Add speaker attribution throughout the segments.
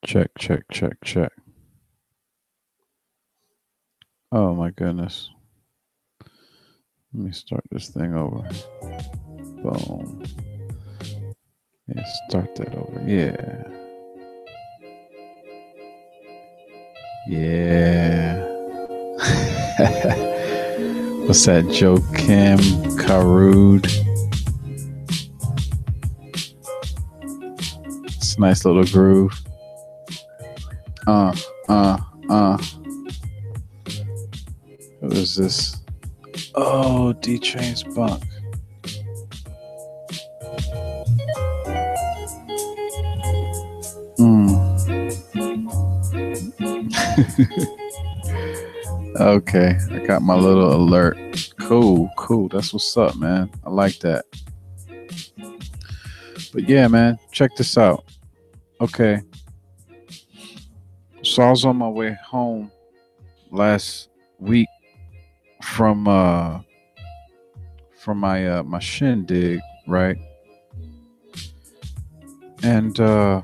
Speaker 1: Check, check, check, check. Oh my goodness. Let me start this thing over. Boom. Yeah, start that over. Yeah. Yeah. What's that? Joe Kim Karud. It's a nice little groove. Uh, uh, uh. What is this? Oh, D Train's Bunk. Okay, I got my little alert. Cool, cool. That's what's up, man. I like that. But yeah, man, check this out. Okay. So I was on my way home last week from my shindig, right? And there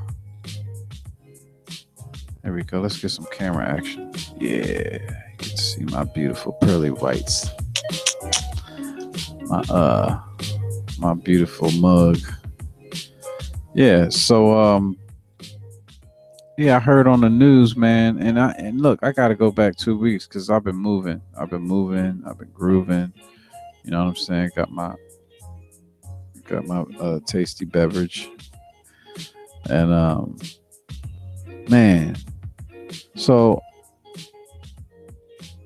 Speaker 1: we go. Let's get some camera action. Yeah. You get to see my beautiful pearly whites. My beautiful mug. Yeah, so yeah, I heard on the news, man, and look, I gotta go back 2 weeks because I've been moving. I've been grooving. You know what I'm saying? Got my tasty beverage. And man, so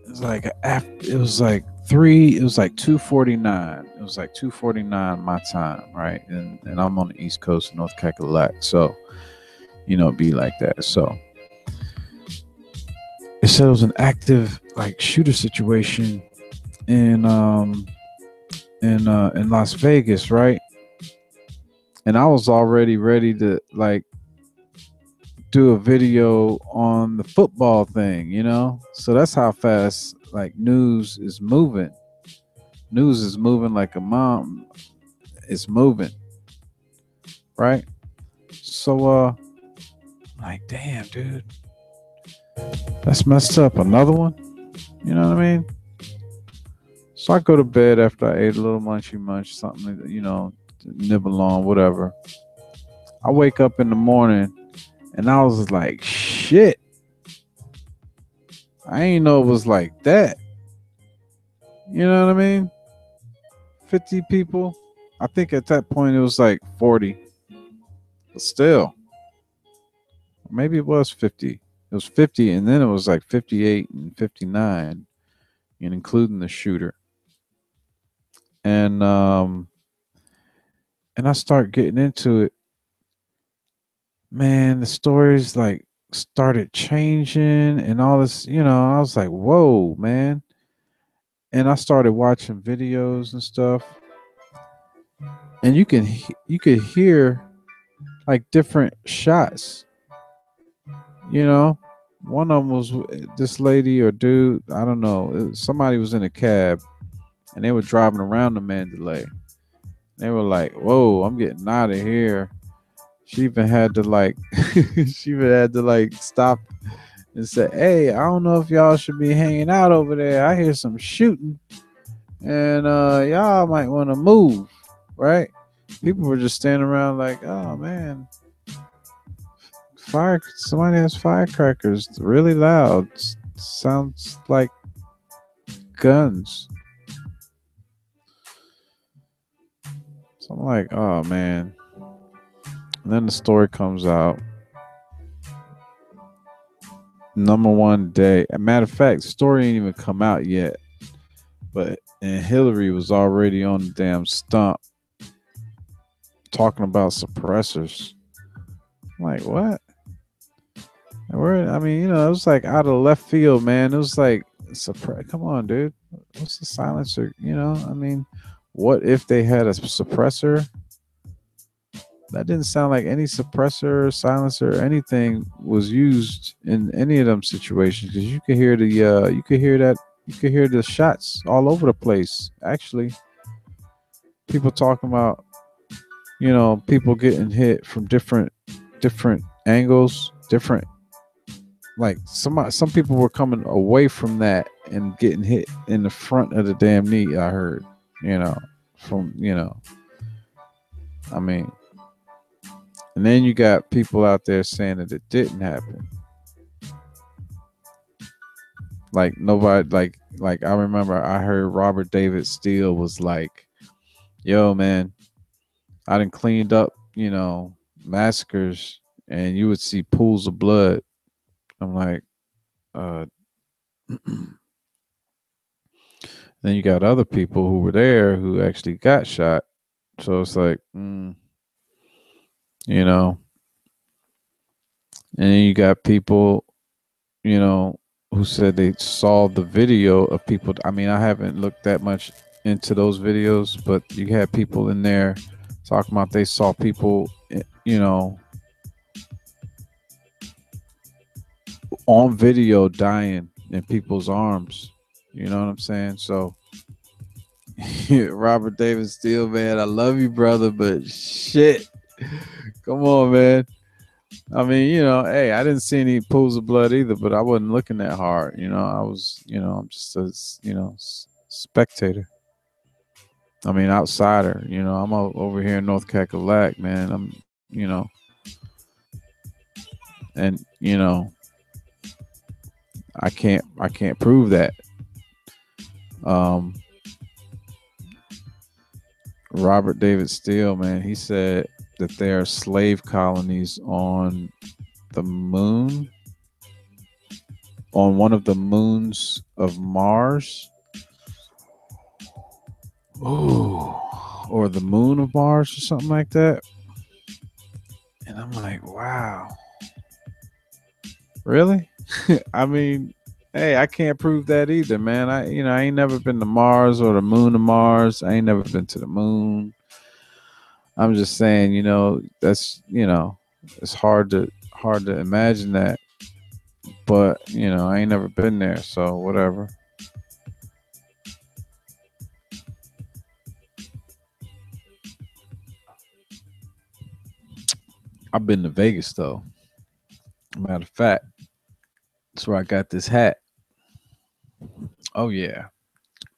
Speaker 1: it was like 2:49. It was like 2:49 my time, right? And I'm on the East Coast of North Cackalack. So, it'd be like that. So it said it was an active like shooter situation in Las Vegas, right? And I was already ready to like do a video on the football thing, So that's how fast like news is moving. News is moving like a mom. It's moving. Right? So like damn, dude. That's messed up. Another one? You know what I mean? So I go to bed after I ate a little munchy munch, something, nibble on, whatever. I wake up in the morning and I was like, shit. I ain't know it was like that. You know what I mean? 50 people. I think at that point it was like 40. But still. Maybe it was 50. It was 50 and then it was like 58 and 59, and including the shooter. And I start getting into it. Man, the stories like started changing and all this, I was like, whoa, man. And I started watching videos and stuff. And you could hear like different shots. One of them was this lady or dude, I don't know. Somebody was in a cab and they were driving around the Mandalay. They were like, whoa, I'm getting out of here. She even had to like stop and say, hey, I don't know if y'all should be hanging out over there. I hear some shooting and y'all might want to move, right? People were just standing around like, oh man, somebody has firecrackers really loud. Sounds like guns. So I'm like, oh man. And then the story comes out. Number one day. As a matter of fact, the story ain't even come out yet. And Hillary was already on the damn stump talking about suppressors. I'm like, what? It was like out of left field, man. It was like, come on, dude. What's the silencer? What if they had a suppressor? That didn't sound like any suppressor, silencer, or anything was used in any of them situations because you could hear the shots all over the place. Actually, people talking about, people getting hit from different angles. different. Like some people were coming away from that and getting hit in the front of the damn knee. I heard, you know, from I mean, and then you got people out there saying that it didn't happen. Like nobody, like I remember I heard Robert David Steele was like, "Yo, man, I done cleaned up, massacres, and you would see pools of blood." I'm like, uh. Then you got other people who were there who actually got shot. So it's like, you know, and then you got people, you know, who said they saw the video of people. I mean, I haven't looked that much into those videos, but you had people in there talking about they saw people, on video dying in people's arms. You know what I'm saying? So, Robert David Steele, man, I love you, brother, but shit, come on, man. I mean, hey, I didn't see any pools of blood either, but I wasn't looking that hard. I was, I'm just a, spectator. I mean, outsider. I'm over here in North Cackalack, man. I'm, and I can't prove that. Um, Robert David Steele, man, he said that there are slave colonies on the moon, on one of the moons of Mars. Ooh, or the moon of Mars or something like that. And I'm like, wow, really? I mean, hey, I can't prove that either, man. I ain't never been to Mars or the moon of Mars. I ain't never been to the moon. I'm just saying, that's, it's hard to imagine that. But, I ain't never been there, so whatever. I've been to Vegas though. Matter of fact, that's where I got this hat. Oh yeah,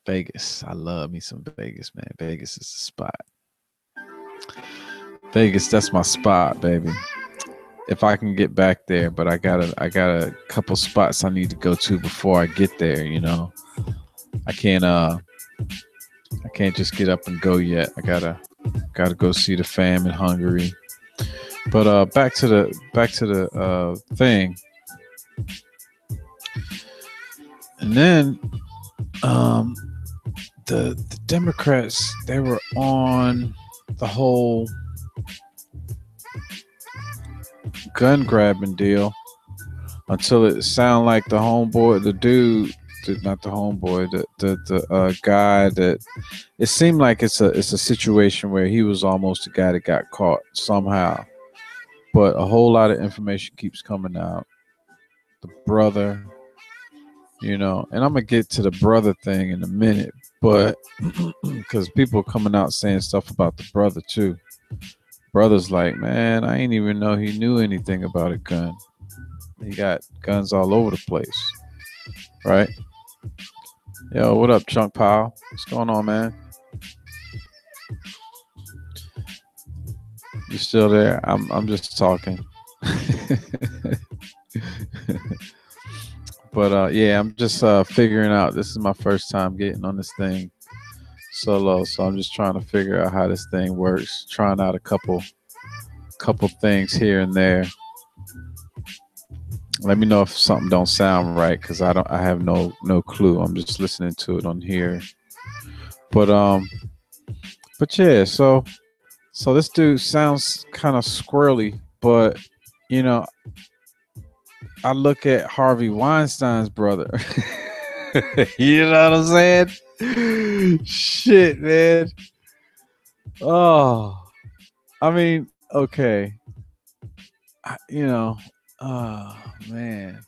Speaker 1: Vegas. I love me some Vegas, man. Vegas is the spot. Vegas, that's my spot, baby. If I can get back there, but I got a couple spots I need to go to before I get there, I can't just get up and go yet. I gotta go see the fam in Hungary. But back to the thing. And then um the Democrats, they were on the whole gun grabbing deal until it sounded like the homeboy, the dude, not the homeboy, the guy that it seemed like it's a situation where he was almost the guy that got caught somehow, but a whole lot of information keeps coming out. The brother, and I'm gonna get to the brother thing in a minute, but because people are coming out saying stuff about the brother too. Brother's like, man, I ain't even know he knew anything about a gun. He got guns all over the place, right? Yo, what up, Chunk Pile? What's going on, man? You still there? I'm just talking. But yeah, I'm just figuring out. This is my first time getting on this thing solo, so I'm just trying to figure out how this thing works. Trying out a couple things here and there. Let me know if something don't sound right, because I have no clue. I'm just listening to it on here. But yeah, so this dude sounds kind of squirrely, but you know, I look at Harvey Weinstein's brother. You know what I'm saying? Shit, man. Oh, I mean, okay. You know, oh man.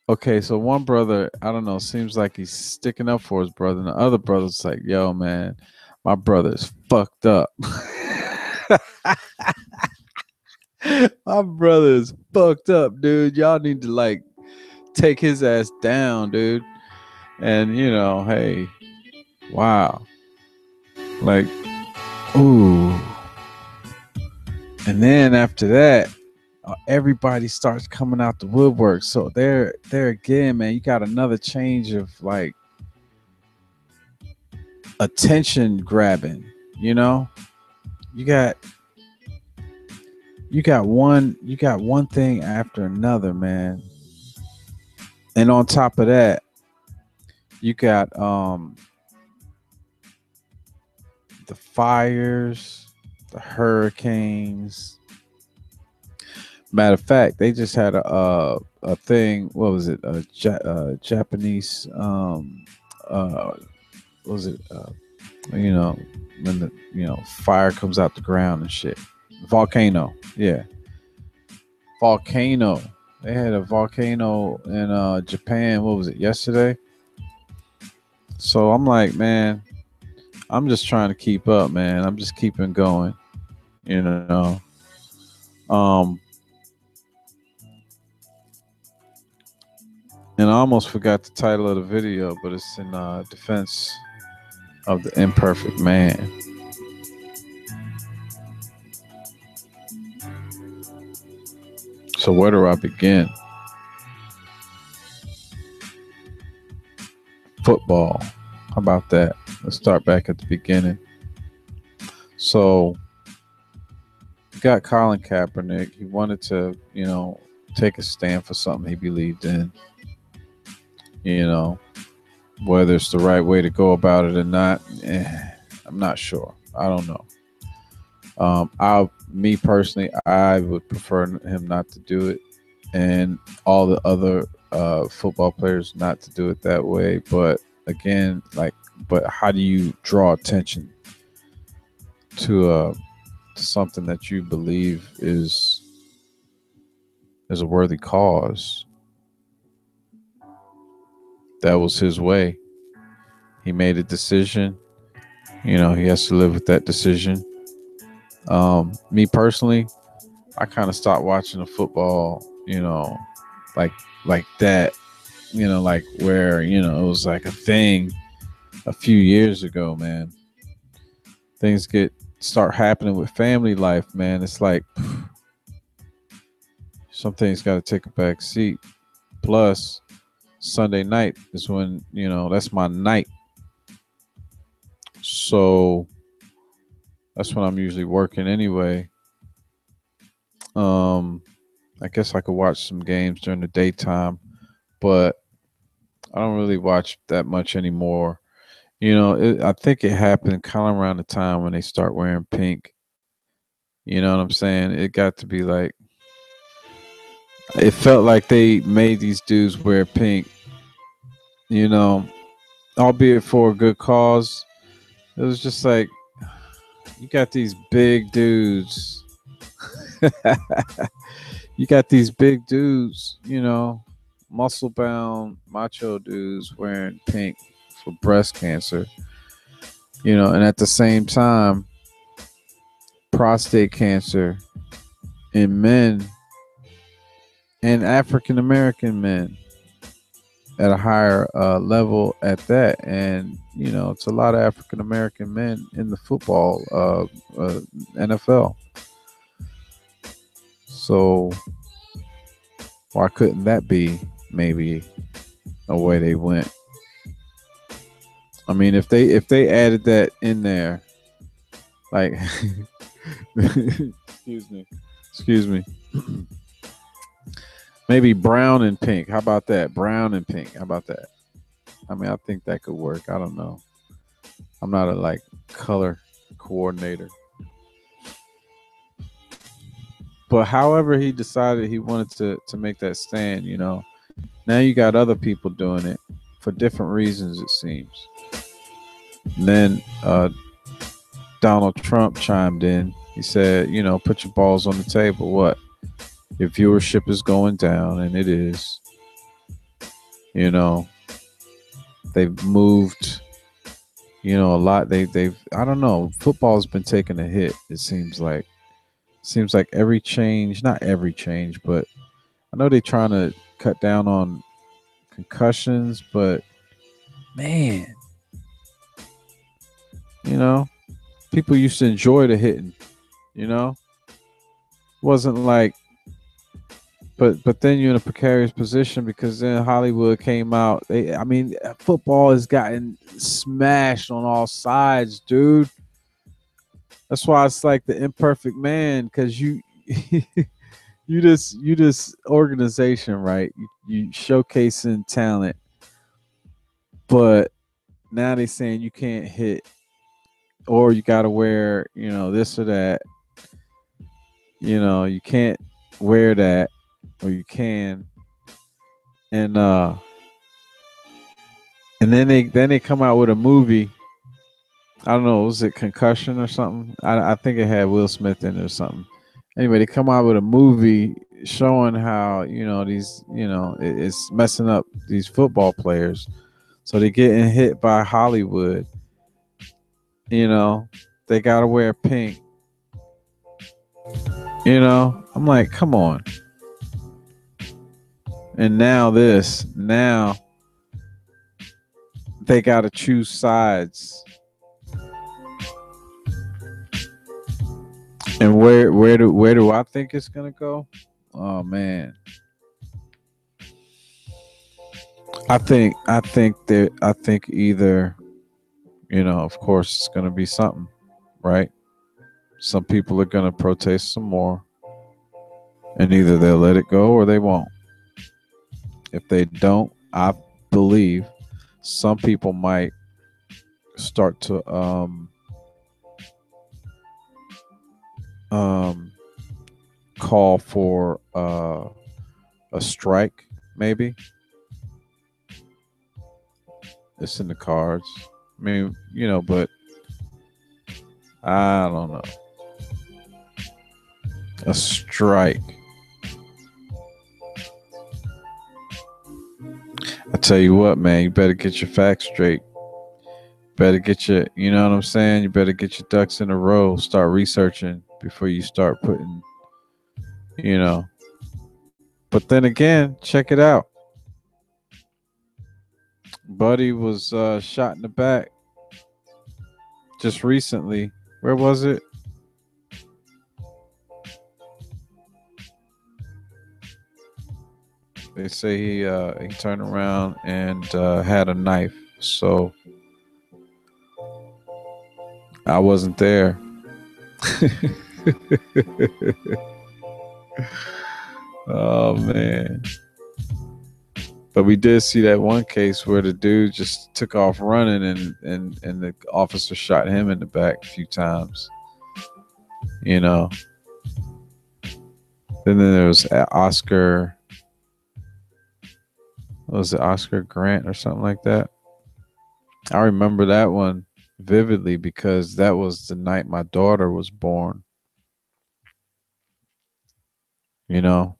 Speaker 1: Okay, so one brother, I don't know, seems like he's sticking up for his brother, and the other brother's like, yo, man, my brother is fucked up. My brother is fucked up, dude. Y'all need to like take his ass down, dude. And hey, wow. Like, ooh. And then after that, everybody starts coming out the woodwork. So there again, man, you got another change of like attention grabbing. You know, you got one thing after another, man. And on top of that, you got the fires, the hurricanes. Matter of fact, they just had a thing. What was it? A Japanese uh what was it? You know when the fire comes out the ground and shit. Volcano, yeah, volcano. They had a volcano in Japan. What was it? Yesterday. So I'm like, man, I'm just trying to keep up, man. I'm just keeping going, you know. Um, and I almost forgot the title of the video, but it's in defense of the imperfect man. So where do I begin? Football. How about that? Let's start back at the beginning. So you got Colin Kaepernick. He wanted to, take a stand for something he believed in. Whether it's the right way to go about it or not, I'm not sure. I don't know. Me personally, I would prefer him not to do it, and all the other football players not to do it that way. But again, but how do you draw attention to something that you believe is a worthy cause? That was his way. He made a decision. He has to live with that decision. Me personally, I kind of stopped watching the football, like that, like where, it was like a thing a few years ago, man. Things start happening with family life, man. It's like some things got to take a back seat. Plus, Sunday night is when, that's my night. So that's when I'm usually working anyway. I guess I could watch some games during the daytime, but I don't really watch that much anymore. I think it happened kind of around the time when they start wearing pink. You know what I'm saying? It got to be like, it felt like they made these dudes wear pink, you know, albeit for a good cause. It was just like, you got these big dudes. You got these big dudes, muscle bound, macho dudes wearing pink for breast cancer, and at the same time, prostate cancer in men and African American men at a higher level at that. And, it's a lot of African American men in the football NFL. So why couldn't that be maybe a way they went? I mean, if they added that in there, like, excuse me, maybe brown and pink. How about that? Brown and pink. How about that? I mean, I think that could work. I don't know. I'm not a color coordinator. But however he decided he wanted to make that stand, now you got other people doing it for different reasons, it seems. And then Donald Trump chimed in. He said, put your balls on the table. What? Your viewership is going down, and it is. They've moved, a lot. They've I don't know. Football's been taking a hit, it seems like. Seems like every change, not every change, but I know they're trying to cut down on concussions, but man, you know, people used to enjoy the hitting, you know? Wasn't like but then you're in a precarious position because then Hollywood came out. I mean, football has gotten smashed on all sides, dude. That's why it's like the Imperfect Man, because you you just organization, right? You showcasing talent, but now they saying you can't hit, or you got to wear, this or that. You can't wear that, or you can, and and then they come out with a movie. I don't know, was it Concussion or something? I think it had Will Smith in it or something. Anyway, they come out with a movie showing how these it's messing up these football players, so they're getting hit by Hollywood. You know, they gotta wear pink. I'm like, come on. And now they gotta choose sides. And where do I think it's gonna go? Oh man, I think either of course it's gonna be something, right? Some people are gonna protest some more, and either they'll let it go or they won't. If they don't, I believe some people might start to um call for a strike. Maybe it's in the cards. I mean, but I don't know. A strike. I tell you what, man, you better get your facts straight. Better get you know what I'm saying? You better get your ducks in a row. Start researching before you start putting, you know. But then again, check it out. Buddy was shot in the back just recently. Where was it? They say he turned around and had a knife. So I wasn't there. Oh man. But we did see that one case where the dude just took off running and the officer shot him in the back a few times. You know. And then there was Oscar. Was it Oscar Grant or something like that? I remember that one vividly because that was the night my daughter was born. You know,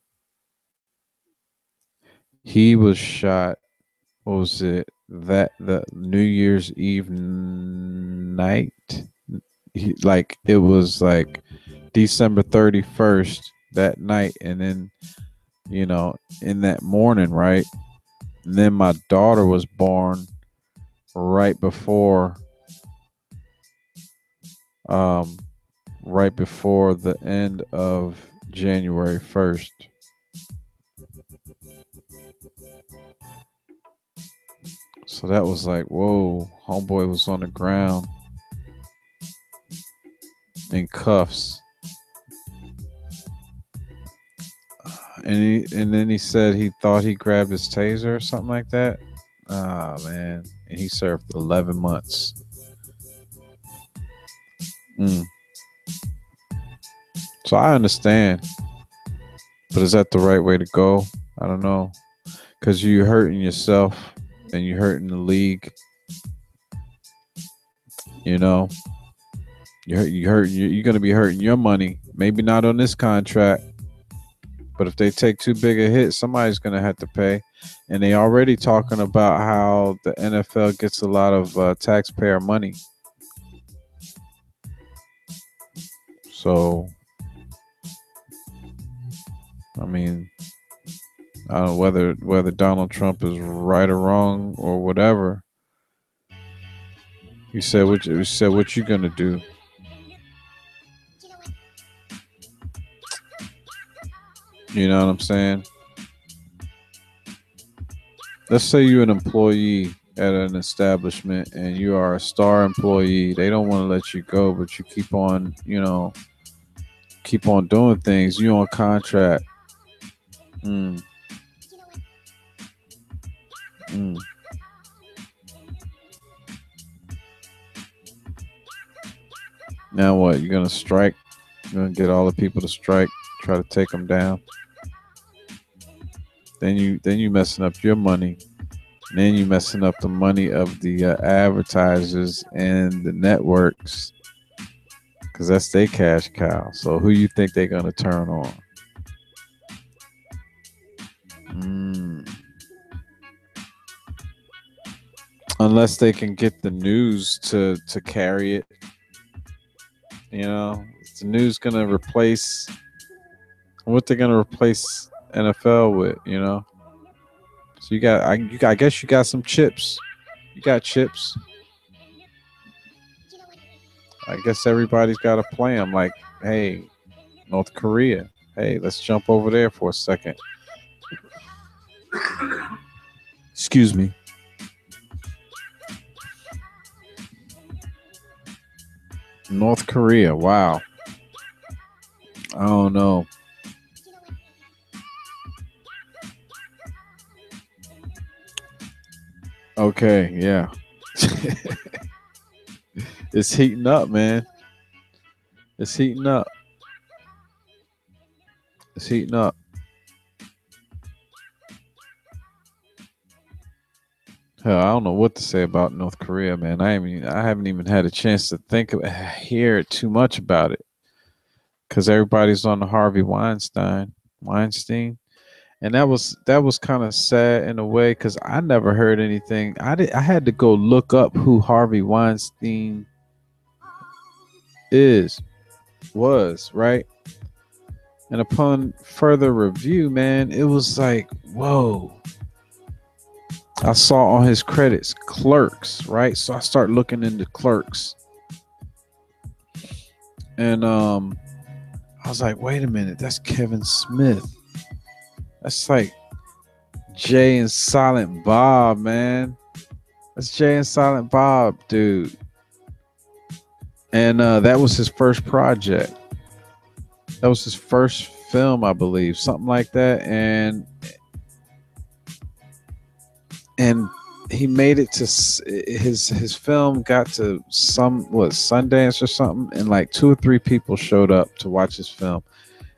Speaker 1: he was shot. What was it? That the New Year's Eve night. Like it was like December 31st that night, and then in that morning, right? And then my daughter was born right before um right before the end of January 1st. So that was like, whoa, homeboy was on the ground in cuffs. And then he said he thought he grabbed his taser or something like that. Ah man. And he served 11 months. Mm. So I understand. But is that the right way to go? I don't know. Because you're hurting yourself and you're hurting the league. You know, you're going to be hurting your money. Maybe not on this contract, but if they take too big a hit, somebody's going to have to pay. And they already talking about how the NFL gets a lot of taxpayer money. So I mean, I don't know whether Donald Trump is right or wrong or whatever. You said what you gonna do? You know what I'm saying? Let's say you're an employee at an establishment and you are a star employee. They don't want to let you go, but you keep on doing things. You on contract. Mm, mm. Now what? You're gonna strike? You're gonna get all the people to strike, try to take them down. Then you messing up your money. And then you messing up the money of the advertisers and the networks because that's their cash cow. So who you think they're gonna turn on? Mm. Unless they can get the news to carry it, you know, is the news gonna replace what they're gonna replace NFL with? You know, so I guess you got some chips. You got chips. I guess everybody's got a plan. Like, hey, North Korea. Hey, let's jump over there for a second. Excuse me. North Korea. Wow. I don't know. Okay, yeah. It's heating up, man. It's heating up. It's heating up. Hell, I don't know what to say about North Korea, man. I haven't even had a chance to hear too much about it because everybody's on the Weinstein, and that was kind of sad in a way because I never heard anything. I had to go look up who Harvey Weinstein is was right, and upon further review, man, it was like, whoa. I saw on his credits Clerks, right? So I start looking into Clerks, and I was like, wait a minute, that's Kevin Smith. That's like Jay and Silent Bob, man. That's Jay and Silent Bob, dude. And that was his first project. That was his first film, I believe, something like that. And he made it to his film got to Sundance or something, and like two or three people showed up to watch his film.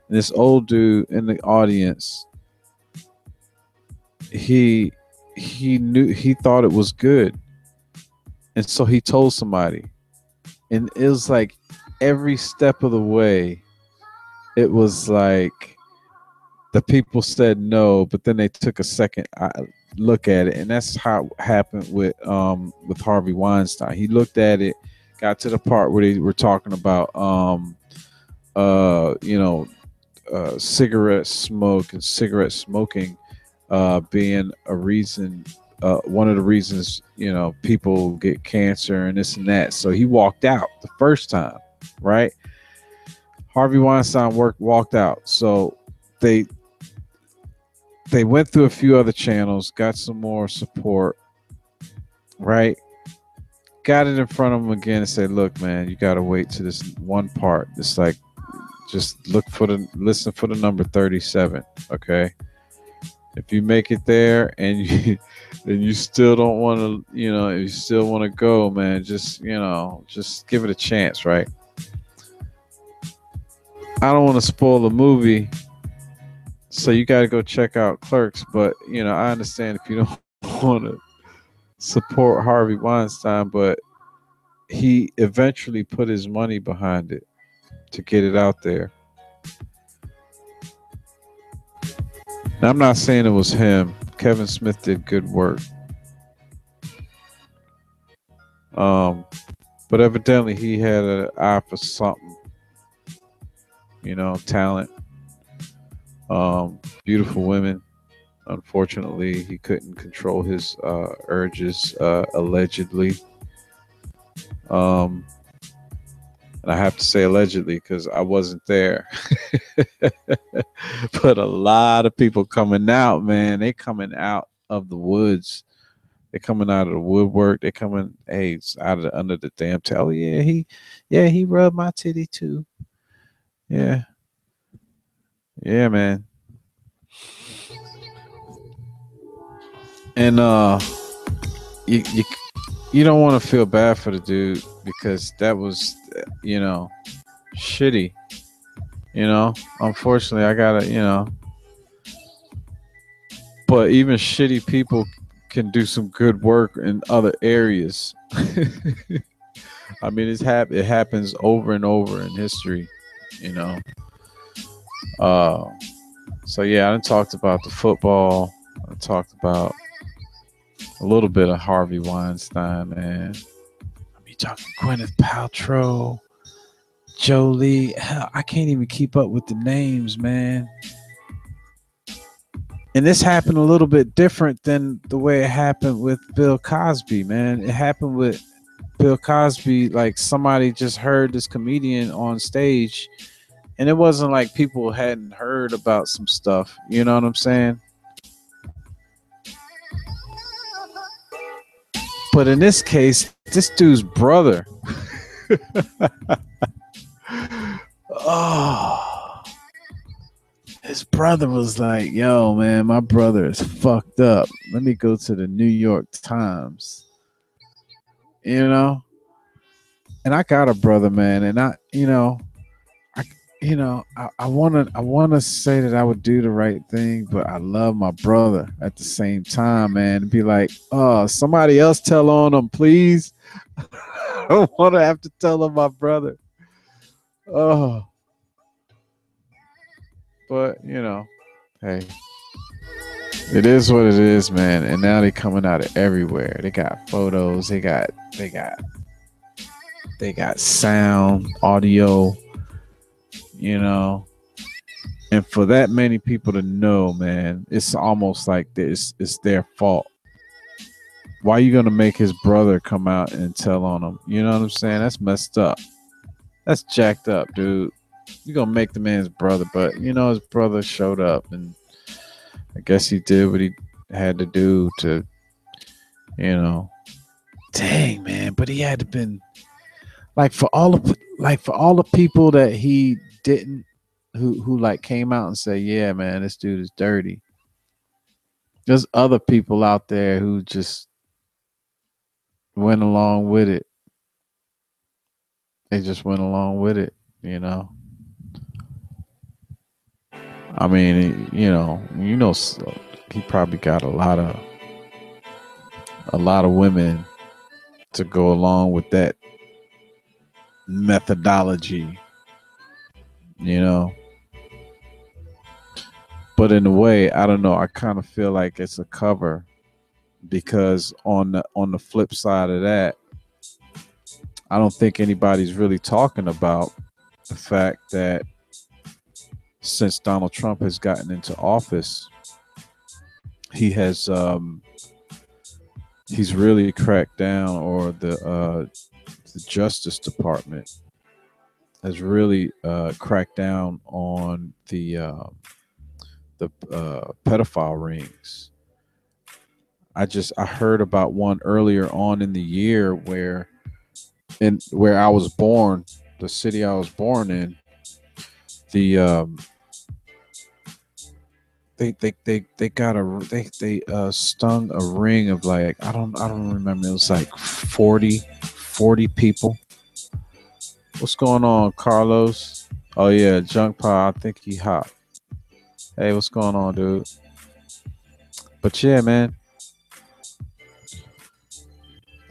Speaker 1: And this old dude in the audience, he he thought it was good, and so he told somebody, and it was like every step of the way, it was like the people said no, but then they took a second look at it, and that's how it happened with Harvey Weinstein. He looked at it, got to the part where they were talking about you know, cigarette smoke and cigarette smoking being a reason, one of the reasons, you know, people get cancer and this and that. So he walked out the first time, right? Harvey Weinstein walked out. So they they went through a few other channels, got some more support, right? Got it in front of him again and said, "Look, man, you got to wait to this one part. It's like just listen for the number 37, okay? If you make it there and you and you still don't want to, you know, if you still want to go, man, just, you know, just give it a chance, right? I don't want to spoil the movie, so you got to go check out Clerks, but, you know, I understand if you don't want to support Harvey Weinstein, but he eventually put his money behind it to get it out there. Now, I'm not saying it was him. Kevin Smith did good work. Um, but evidently he had an eye for something, you know, talent. Beautiful women. Unfortunately, he couldn't control his urges, allegedly. Um, and I have to say allegedly because I wasn't there. But a lot of people coming out, man. They coming out of the woods. They coming out of the woodwork. They coming, hey, it's out of under the damn towel. Yeah, he rubbed my titty too. Yeah, yeah, man. And you you don't want to feel bad for the dude because that was, you know, shitty. Unfortunately, I gotta, but even shitty people can do some good work in other areas. I mean, it happens over and over in history, you know. Uh, so yeah, I done talked about the football. I talked about a little bit of Harvey Weinstein, man. I mean, talking Gwyneth Paltrow, Jolie. Hell, I can't even keep up with the names, man. And this happened a little bit different than the way it happened with Bill Cosby, man. It happened with Bill Cosby, like somebody just heard this comedian on stage, and it wasn't like people hadn't heard about some stuff. You know what I'm saying? But in this case, this dude's brother. Oh, his brother was like, yo, man, my brother is fucked up. Let me go to the New York Times. You know? And I got a brother, man, and I I wanna say that I would do the right thing, but I love my brother at the same time, man. And be like, oh, somebody else tell on him, please. I don't wanna have to tell on my brother. Oh, but hey, it is what it is, man. And now they coming out of everywhere. They got photos, they got sound, audio, you know. And for that many people to know, man, it's almost like this it's their fault. Why are you gonna make his brother come out and tell on him? You know what I'm saying? That's messed up. That's jacked up, dude. You're gonna make the man's brother, but his brother showed up and I guess he did what he had to do to, you know. Dang, man, but he had to been like for all the people that he didn't who like came out and say, yeah, man, this dude is dirty. There's other people out there who just went along with it. They just went along with it, you know. I mean, he probably got a lot of women to go along with that methodology, you know. But in a way, I don't know. I kind of feel like it's a cover because on the flip side of that, I don't think anybody's really talking about the fact that since Donald Trump has gotten into office, he has he's really cracked down, or the Justice Department has really cracked down on the pedophile rings. I heard about one earlier on in the year where I was born, the city I was born in, the they got they stung a ring of like I don't remember, it was like 40 people. What's going on, Carlos? Oh yeah, Junk Pie, I think he hot. Hey, what's going on, dude? But yeah, man,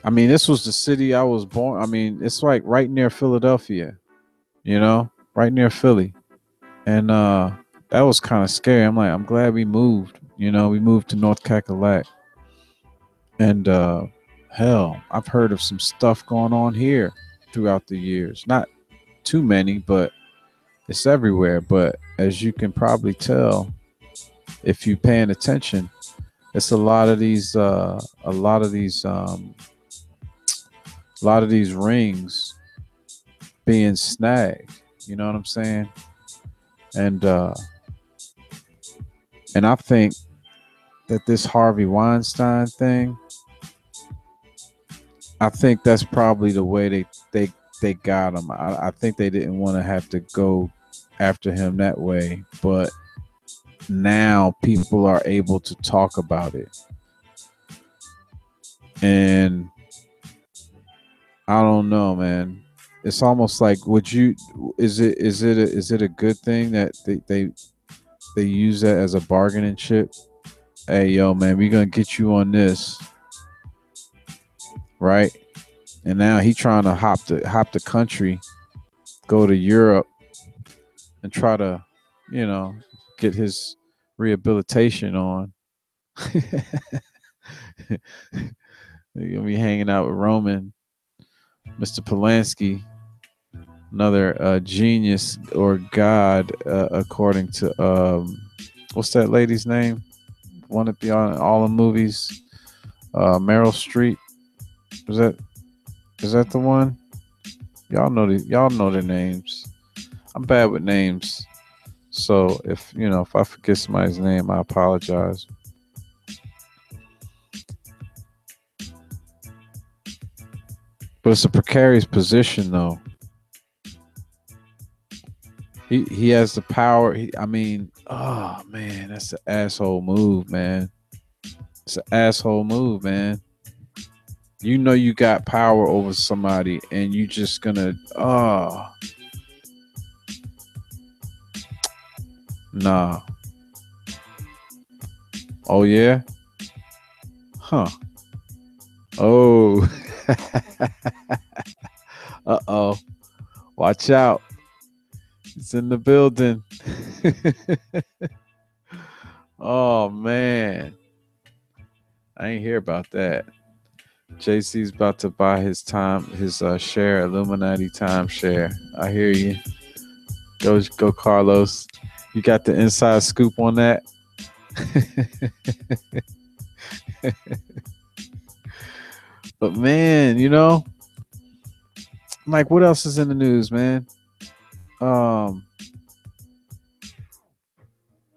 Speaker 1: I mean, this was the city I was born. I mean, it's like right near Philadelphia, right near Philly. And that was kind of scary. I'm like, I'm glad we moved. We moved to North Cackalack. And hell, I've heard of some stuff going on here throughout the years. Not too many, but it's everywhere. But as you can probably tell if you're paying attention, it's a lot of these rings being snagged. You know what I'm saying? And and I think that this Harvey Weinstein thing, I think that's probably the way they got him. I think they didn't want to have to go after him that way, but now people are able to talk about it, and I don't know, man. It's almost like would you is it a good thing that they use that as a bargaining chip? Hey, yo, man, we gonna get you on this, right? And now he trying to hop the country, go to Europe, and try to, you know, get his rehabilitation on. You're gonna be hanging out with Roman, Mr. Polanski, another genius or god, according to what's that lady's name? Want to be on all the movies? Meryl Streep. Is that the one? Y'all know their names. I'm bad with names, so if I forget somebody's name, I apologize. But it's a precarious position, though. He has the power. I mean, oh man, that's an asshole move, man. It's an asshole move, man. You know you got power over somebody, and you just gonna nah. Oh yeah, huh? Oh, uh-oh. Watch out. It's in the building. Oh man, I ain't hear about that. JC's about to buy his share, Illuminati timeshare. I hear you. Go, Carlos. You got the inside scoop on that. But man, like what else is in the news, man? Um.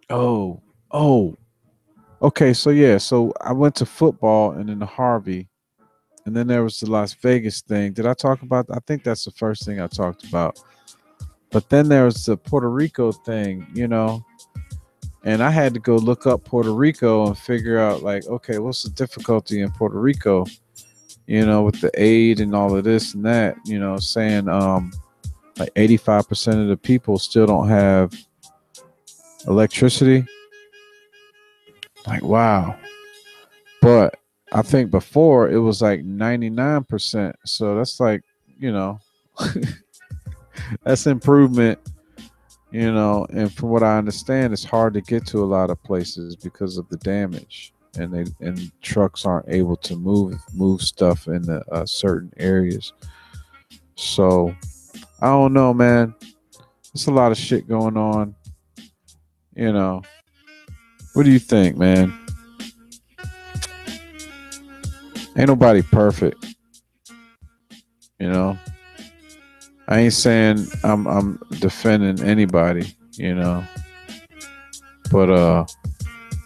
Speaker 1: Oh. Oh. Okay. So yeah. So I went to football and then the Harvey, and then there was the Las Vegas thing. Did I talk about? I think that's the first thing I talked about. But then there was the Puerto Rico thing, and I had to go look up Puerto Rico and figure out like, okay, what's the difficulty in Puerto Rico? With the aid and all of this and that. Saying like 85% of the people still don't have electricity. Like, wow. But I think before it was like 99%. So that's like, you know, that's improvement, and from what I understand, it's hard to get to a lot of places because of the damage. And trucks aren't able to move stuff in the certain areas. So I don't know, man. There's a lot of shit going on. You know, what do you think, man? Ain't nobody perfect. You know, I ain't saying I'm defending anybody. But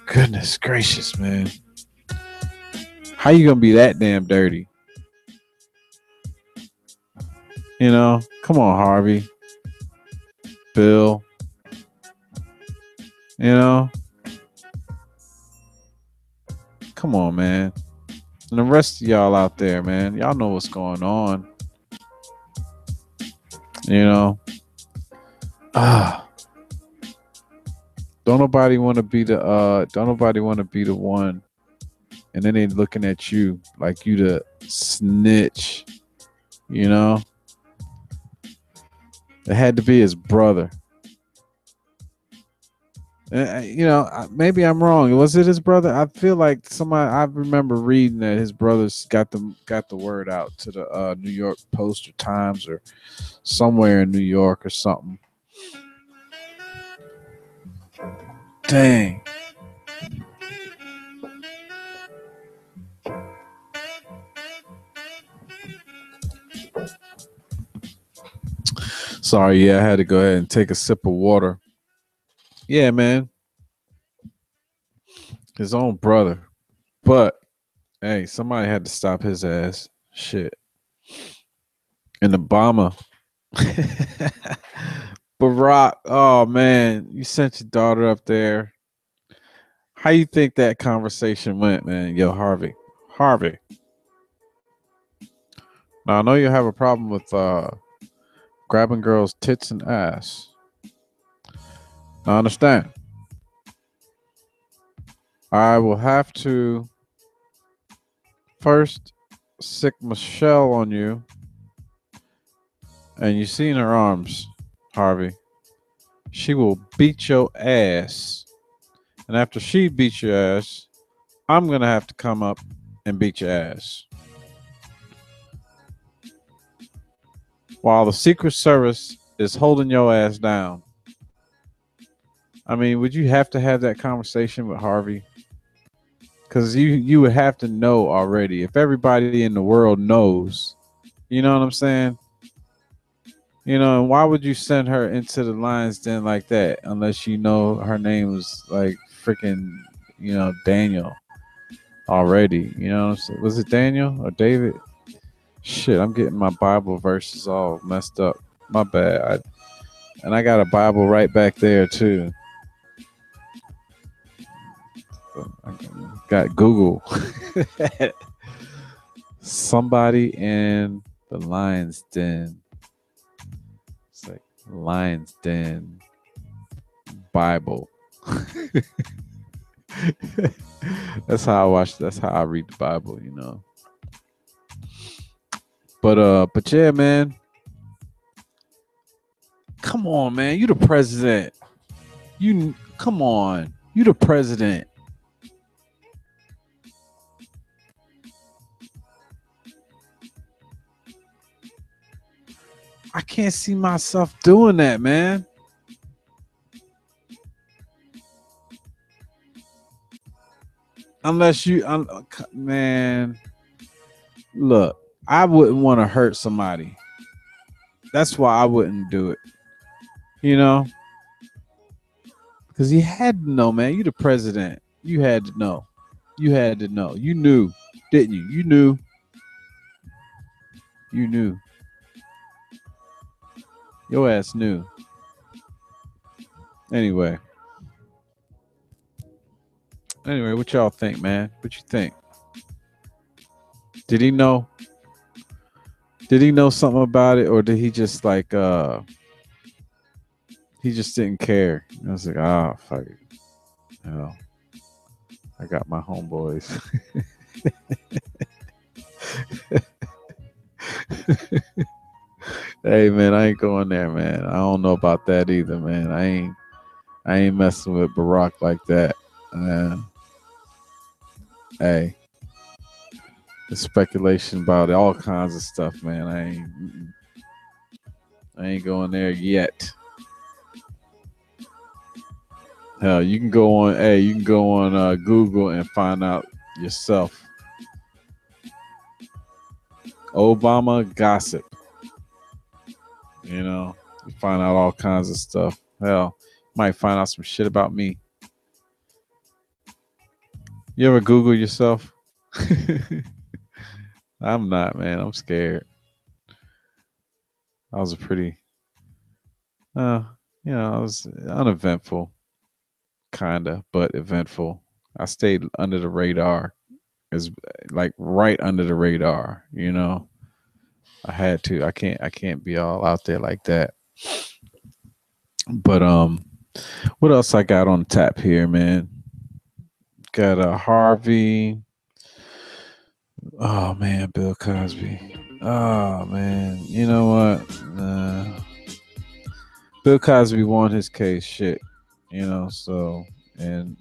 Speaker 1: goodness gracious, man, how you gonna be that damn dirty? Come on, Harvey, Bill. You know, come on, man. And the rest of y'all out there, man, y'all know what's going on. You know, ah, don't nobody want to be the one, and then they looking at you like you the snitch. You know, it had to be his brother. Maybe I'm wrong. Was it his brother? I feel like I remember reading that his brothers got the word out to the New York Post or Times or somewhere in New York or something. Dang. Sorry, yeah, I had to go ahead and take a sip of water. Yeah, man, his own brother. But hey, somebody had to stop his ass. Shit. And Obama. Barack, oh man, you sent your daughter up there. How you think that conversation went, man? Yo, Harvey. Harvey. Now I know you have a problem with grabbing girls' tits and ass. I understand. I will have to first sick Michelle on you, and you seen her arms, Harvey. She will beat your ass, and after she beats your ass, I'm gonna have to come up and beat your ass. While the Secret Service is holding your ass down. I mean, would you have to have that conversation with Harvey? Because you would have to know already. If everybody in the world knows, you know what I'm saying? You know, and why would you send her into the lion's den like that unless you know her name was like freaking, Daniel already? You know, was it Daniel or David? Shit, I'm getting my Bible verses all messed up. My bad. I got a Bible right back there too. I got Google. Somebody in the lion's den. It's like lion's den Bible. That's how I watch. That's how I read the Bible, you know. But yeah, man. Come on, man. You the president. You come on. You the president. I can't see myself doing that, man. Unless you, man. Look, I wouldn't want to hurt somebody. That's why I wouldn't do it. You know, because you had to know, man. You the president. You had to know. You had to know. You knew, didn't you? You knew. You knew. Your ass knew. Anyway. Anyway, what y'all think, man? What you think? Did he know? Did he know something about it, or did he just like he just didn't care? I was like, fuck it. You I got my homeboys. Hey man, I ain't going there, man. I don't know about that either, man. I ain't messing with Barack like that. Hey, the speculation about all kinds of stuff, man. I ain't going there yet. Hell, you can go on. Hey, you can go on Google and find out yourself. Obama gossip. You know, you find out all kinds of stuff. Hell, might find out some shit about me. You ever Google yourself? I'm not, man. I'm scared. I was a pretty, I was uneventful, kinda, but eventful. I stayed under the radar, is like right under the radar. You know, I had to. I can't be all out there like that. But what else I got on tap here, man? Got a Harvey. Oh man, Bill Cosby. Oh man, you know what? Bill Cosby won his case. Shit, you know. So and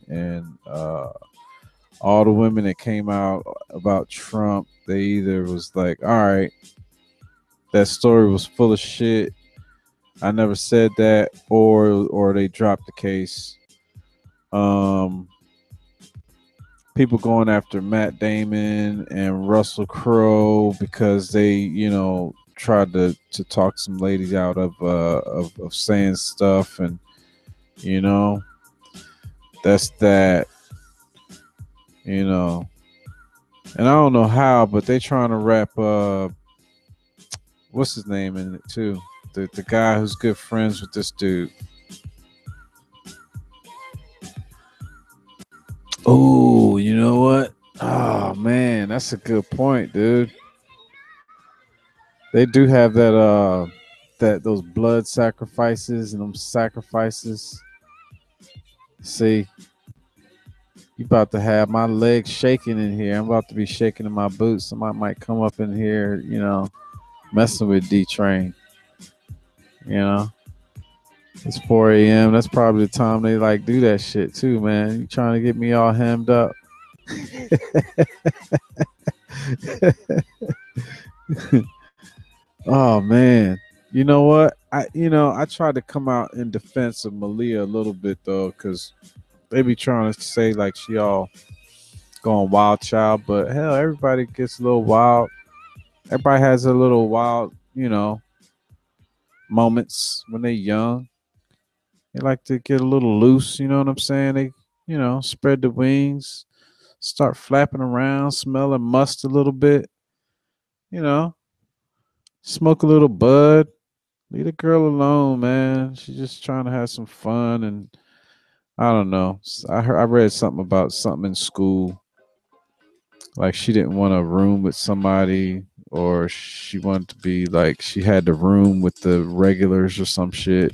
Speaker 1: all the women that came out about Trump, they either was like, all right, that story was full of shit. I never said that, or they dropped the case. Um, People going after Matt Damon and Russell Crowe because they, tried to talk some ladies out of saying stuff, and you know that's that, you know, and I don't know how, but they trying to wrap what's his name in it too, the guy who's good friends with this dude. Oh, you know what? Oh man, that's a good point, dude. They do have that those blood sacrifices and them sacrifices. See, you about to have my legs shaking in here. I'm about to be shaking in my boots. Somebody might come up in here, messing with D Train. You know, it's 4 a.m. That's probably the time they like do that shit too, man. You trying to get me all hemmed up? Oh man, you know what? I tried to come out in defense of Malia a little bit though, because they be trying to say like she all going wild child, but hell, everybody gets a little wild. Everybody has a little wild, moments when they young. They like to get a little loose. You know what I'm saying? They, spread the wings, start flapping around, smelling must a little bit. You know, smoke a little bud. Leave the girl alone, man. She's just trying to have some fun, and I don't know. I read something about something in school, like she didn't want a room with somebody, or she wanted to be like she had the room with the regulars or some shit.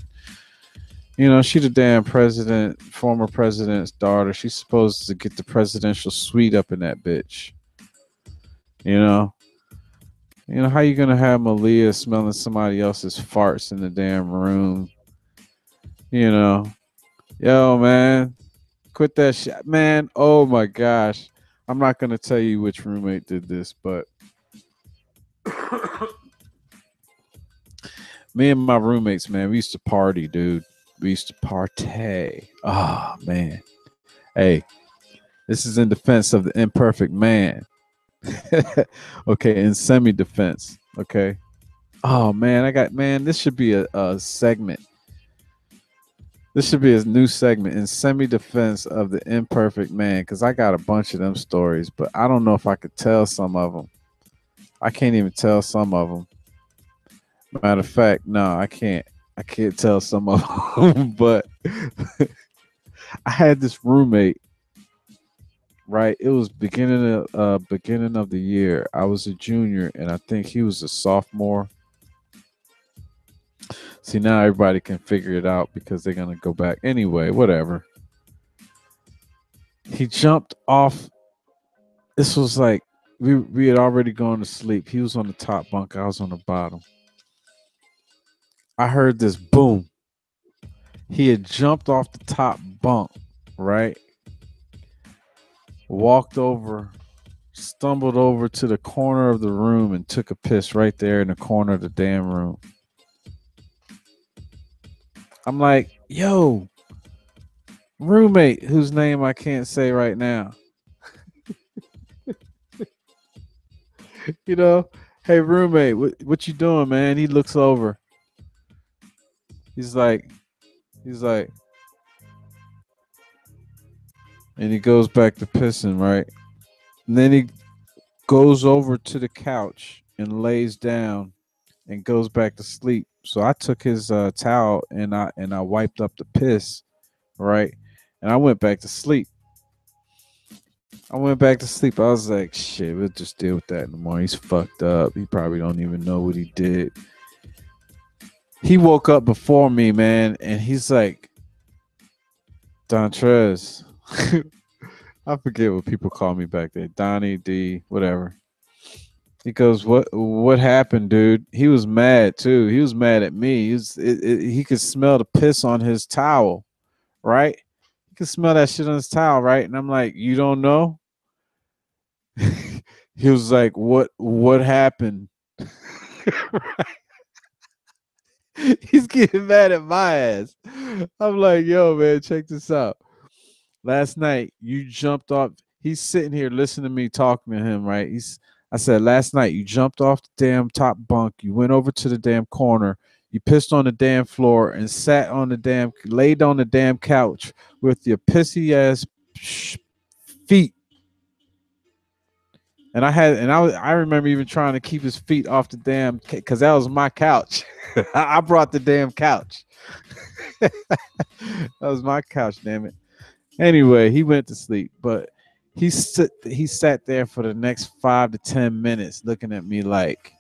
Speaker 1: She the damn president, former president's daughter. She's supposed to get the presidential suite up in that bitch. You know, how you gonna have Malia smelling somebody else's farts in the damn room? You know, yo, man, quit that shit, man. Oh my gosh, I'm not gonna tell you which roommate did this, but me and my roommates, man, we used to party, dude. We used to party. Oh man, hey, this is in defense of the imperfect man. Okay, in semi defense. Okay. Oh man, this should be a segment. This should be a new segment in semi defense of the imperfect man, because I got a bunch of them stories, but I don't know if I could tell some of them. I can't even tell some of them. Matter of fact, no, I can't. I can't tell some of them, but I had this roommate. Right, it was beginning of the year. I was a junior, and I think he was a sophomore. See, now everybody can figure it out because they're gonna go back anyway. Whatever. He jumped off. This was like we had already gone to sleep. He was on the top bunk. I was on the bottom. I heard this boom. He had jumped off the top bunk. Right. Walked over, stumbled over to the corner of the room, and took a piss right there in the corner of the damn room. I'm like, yo, roommate, whose name I can't say right now. You know, hey roommate, what you doing, man? He looks over. He's like, he's like, and he goes back to pissing, right? And then he goes over to the couch and lays down and goes back to sleep. So I took his towel and I wiped up the piss, right? And I went back to sleep. I went back to sleep. I was like, shit, we'll just deal with that in the morning. He's fucked up. He probably don't even know what he did. He woke up before me, man, and he's like, Dontrez. I forget what people call me back there. Donnie D, whatever. He goes, What happened, dude? He was mad too. He was mad at me. He could smell the piss on his towel, right? He could smell that shit on his towel, right? And I'm like, you don't know? He was like, What happened? He's getting mad at my ass. I'm like, yo, man, check this out. Last night you jumped off. He's sitting here listening to me talking to him, right? I said, last night you jumped off the damn top bunk. You went over to the damn corner. You pissed on the damn floor and sat on the damn, laid on the damn couch with your pissy ass feet. And I remember even trying to keep his feet off the damn, because that was my couch. I brought the damn couch. That was my couch, damn it. Anyway, he went to sleep, but he sat there for the next 5 to 10 minutes looking at me like,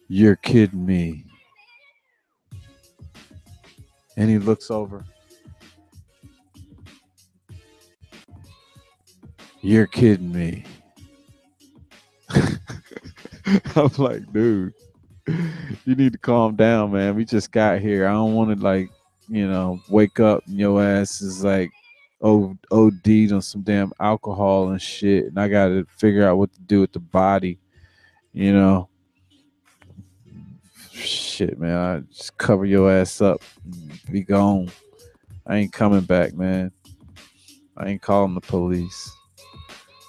Speaker 1: you're kidding me. And he looks over. You're kidding me. I'm like, dude, you need to calm down, man. We just got here. I don't want to wake up and your ass is like OD'd on some damn alcohol and shit. And I got to figure out what to do with the body, you know. Shit, man. I just cover your ass up and be gone. I ain't coming back, man. I ain't calling the police.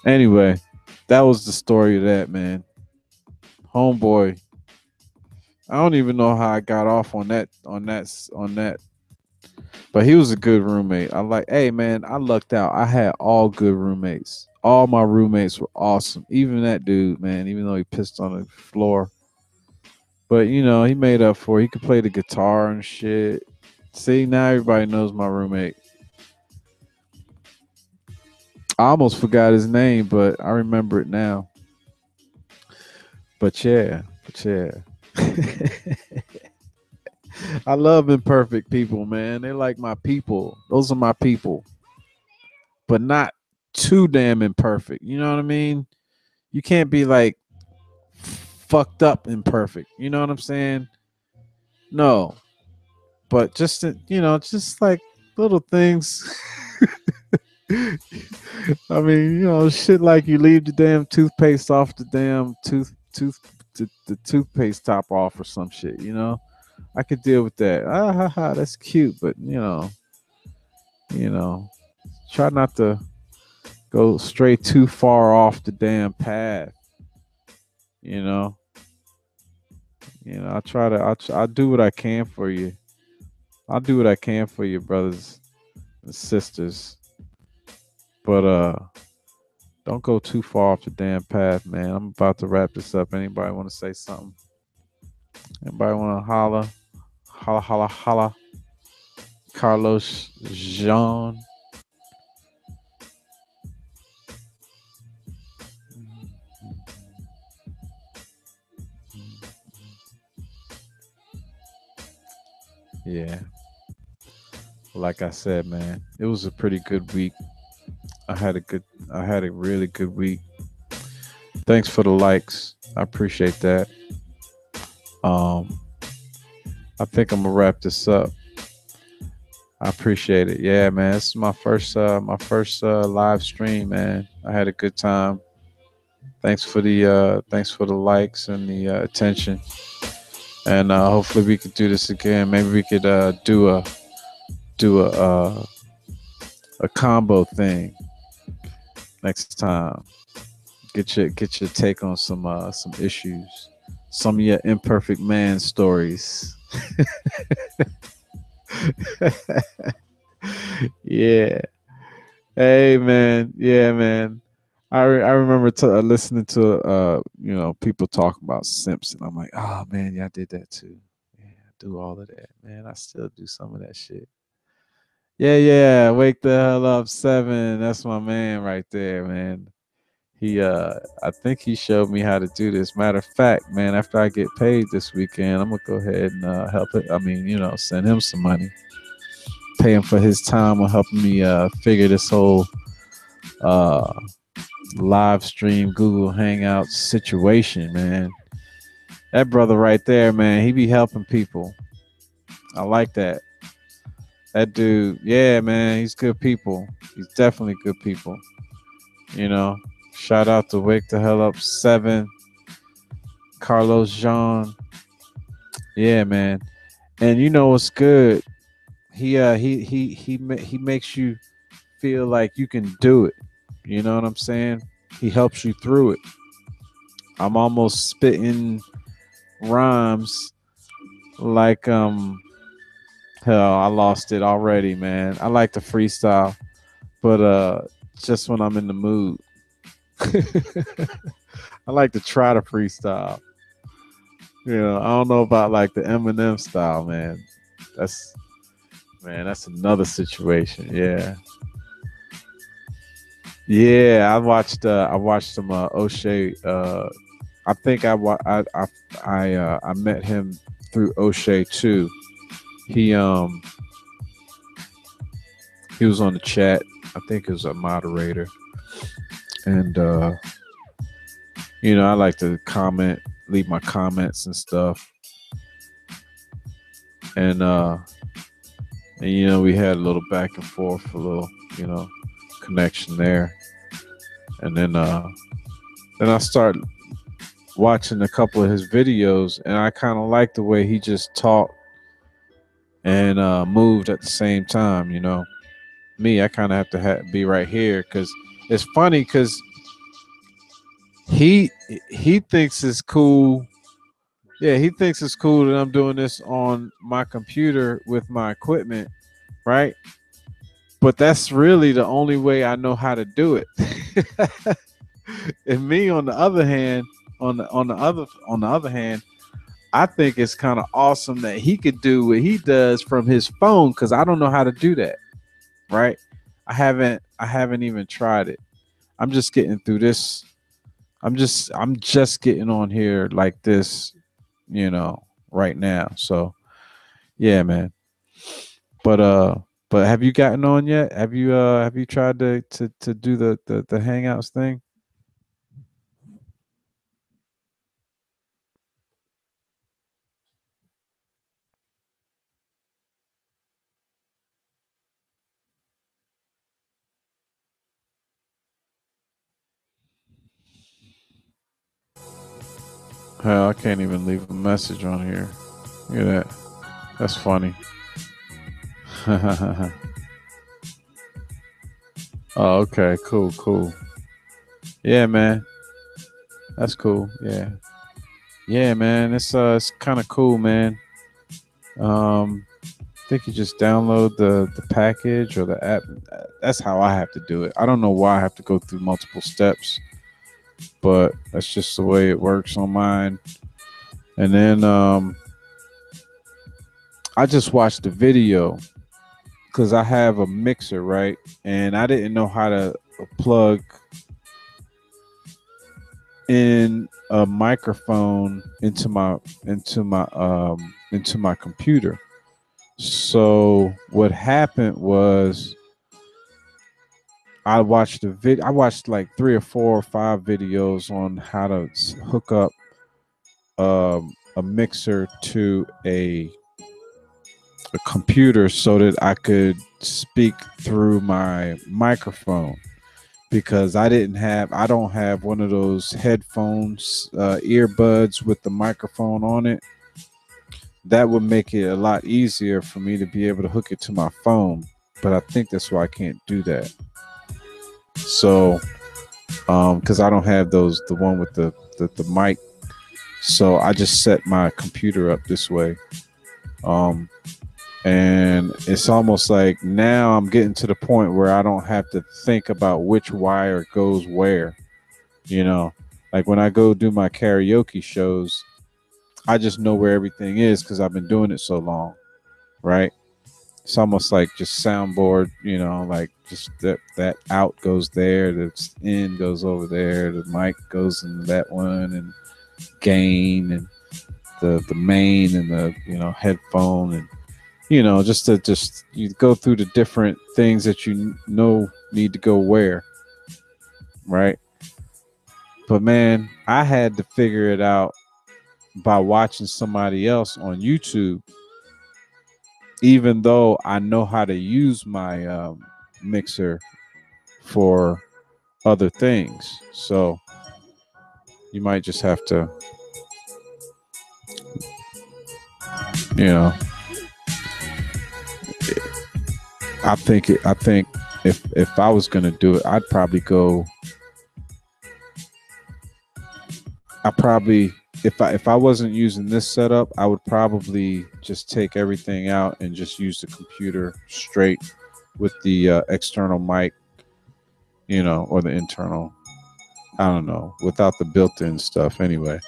Speaker 1: Anyway, that was the story of that, man. Homeboy. I don't even know how I got off on that. But he was a good roommate. Hey man, I lucked out. I had all good roommates. All my roommates were awesome. Even that dude, man, even though he pissed on the floor. But he made up for it. He could play the guitar and shit. See, now everybody knows my roommate. I almost forgot his name, but I remember it now. But yeah. I love imperfect people, man. They're like my people. Those are my people. But not too damn imperfect. You know what I mean? You can't be like fucked up imperfect. You know what I'm saying? No. But just just like little things. I mean, shit like you leave the damn toothpaste off the damn the toothpaste top off or some shit, I could deal with that. Ah ha ha, that's cute, but you know, try not to go straight too far off the damn path. You know, I try to. I do what I can for you. I'll do what I can for you, brothers and sisters. But don't go too far off the damn path, man. I'm about to wrap this up. Anybody want to say something? Anybody want to holla? Holla, holla, holla. Carlos Jean. Yeah. Like I said, man, it was a pretty good week. I had a really good week. Thanks for the likes. I appreciate that. Um, I think I'm gonna wrap this up. I appreciate it. Yeah, man. This is my first live stream, man. I had a good time. Thanks for the likes and the attention. And hopefully we could do this again. Maybe we could do a combo thing next time. Get your take on some issues. Some of your imperfect man stories. Yeah. Hey man. Yeah man. I remember listening to people talk about Simpson. I'm like, oh man, yeah, I did that too. Yeah, I do all of that, man. I still do some of that shit. Yeah. Wake the hell up, 7. That's my man right there, man. I think he showed me how to do this. Matter of fact, man, after I get paid this weekend, I'm gonna go ahead and help it. I mean, send him some money, pay him for his time on helping me figure this whole uh live stream Google Hangout situation, man. That brother right there, man, he be helping people. I like that. That dude, yeah, man, he's good people. He's definitely good people. Shout out to Wake the Hell Up 7, Carlos Jean. Yeah, man. And you know what's good? He makes you feel like you can do it. You know what I'm saying? He helps you through it. I'm almost spitting rhymes like hell, I lost it already, man. I like to freestyle, but just when I'm in the mood. I like to try to freestyle. You know, I don't know about like the Eminem style, man. That's that's another situation. Yeah. Yeah, I watched some O'Shea. I think I met him through O'Shea too. He um he was on the chat. I think he was a moderator, and I like to comment, leave my comments and stuff, and we had a little back and forth, a little connection there, and then I started watching a couple of his videos, and I kind of liked the way he just talked and moved at the same time. Me, I kind of have to be right here because it's funny because he he thinks it's cool. Yeah, he thinks it's cool that I'm doing this on my computer with my equipment, right? But that's really the only way I know how to do it. And me, on the other hand, on the other hand, I think it's kind of awesome that he could do what he does from his phone because I don't know how to do that, right? I haven't even tried it. I'm just getting through this. I'm just getting on here like this, you know, right now. So yeah, man. But have you gotten on yet? Have you tried to do the hangouts thing? Hell, I can't even leave a message on here. Look at that. That's funny. Oh, okay, cool, cool. Yeah, man. That's cool. Yeah. Yeah, man. It's kind of cool, man. I think you just download the package or the app. That's how I have to do it. I don't know why I have to go through multiple steps, but that's just the way it works on mine. And then I just watched the video because I have a mixer, right? And I didn't know how to plug in a microphone into my computer. So what happened was I watched like 3 or 4 or 5 videos on how to hook up a mixer to a computer so that I could speak through my microphone because I don't have one of those headphones, earbuds with the microphone on it. That would make it a lot easier for me to be able to hook it to my phone. But I think that's why I can't do that. So, because I don't have the one with the mic. So I just set my computer up this way. Um, and it's almost like now I'm getting to the point where I don't have to think about which wire goes where. You know, like when I go do my karaoke shows, I just know where everything is because I've been doing it so long, right? It's almost like just soundboard, like just that out goes there, the in goes over there, the mic goes in that one, and gain and the main and the headphone and just you go through the different things that need to go where, right? But man, I had to figure it out by watching somebody else on YouTube, even though I know how to use my mixer for other things. So you might just have to, you know, I think if I was gonna do it, I'd probably go. I probably if I wasn't using this setup, I would probably just take everything out and just use the computer straight with the external mic, or the internal. I don't know, without the built-in stuff. Anyway,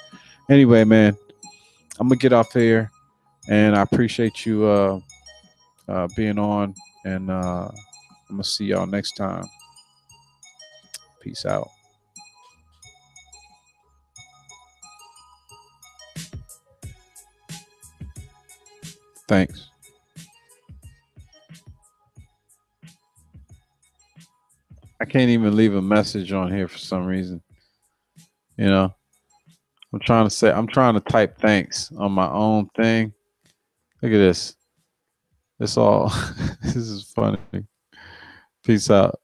Speaker 1: man, I'm gonna get off here, and I appreciate you being on, and I'm gonna see y'all next time. Peace out. Thanks. I can't even leave a message on here for some reason. You know, I'm trying to type thanks on my own thing. Look at this. It's all, this is funny. Peace out.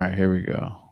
Speaker 1: All right, here we go.